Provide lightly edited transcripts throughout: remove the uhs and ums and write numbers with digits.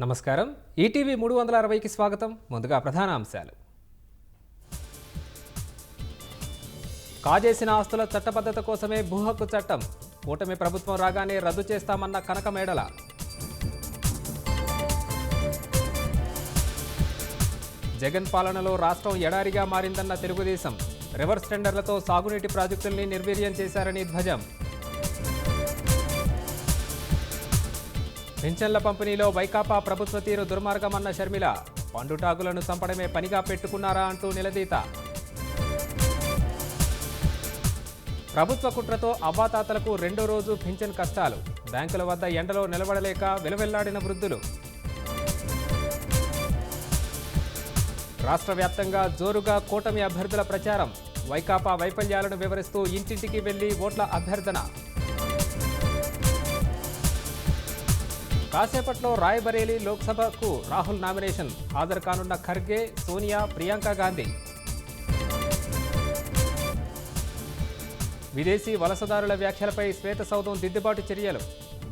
నమస్కారం. ఈటీవీ 360కి స్వాగతం. ముందుగా ప్రధాన అంశాలు. కాజేసిన ఆస్తుల చట్టబద్ధత కోసమే భూ హక్కు చట్టం. కూటమి ప్రభుత్వం రాగానే రద్దు చేస్తామన్న కనకమేడల. జగన్ పాలనలో రాష్ట్రం ఎడారిగా మారిందన్న తెలుగుదేశం. రివర్స్ టెండర్లతో సాగునీటి ప్రాజెక్టుల్ని నిర్వీర్యం చేశారని ధ్వజం. పింఛన్ల పంపిణీలో వైకాపా ప్రభుత్వ తీరు దుర్మార్గమన్న షర్మిల. పండుటాకులను చంపడమే పనిగా పెట్టుకున్నారా అంటూ నిలదీత. ప్రభుత్వ కుట్రతో అవ్వాతాతలకు రెండో రోజు పింఛన్ కష్టాలు. బ్యాంకుల వద్ద ఎండలో నిలబడలేక వెలువెల్లాడిన వృద్ధులు. రాష్ట్ర వ్యాప్తంగా జోరుగా కూటమి అభ్యర్థుల ప్రచారం. వైకాపా వైఫల్యాలను వివరిస్తూ ఇంటింటికి వెళ్లి ఓట్ల అభ్యర్థన. కాసేపట్లో రాయ్బరేలీ లోక్సభకు రాహుల్ నామినేషన్. హాజరు కానున్న ఖర్గే, సోనియా, ప్రియాంక గాంధీ. విదేశీ వలసదారుల వ్యాఖ్యలపై శ్వేతసౌధం దిద్దుబాటు చర్యలు.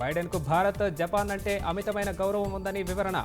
బైడెన్కు భారత్, జపాన్ అంటే అమితమైన గౌరవం ఉందని వివరణ.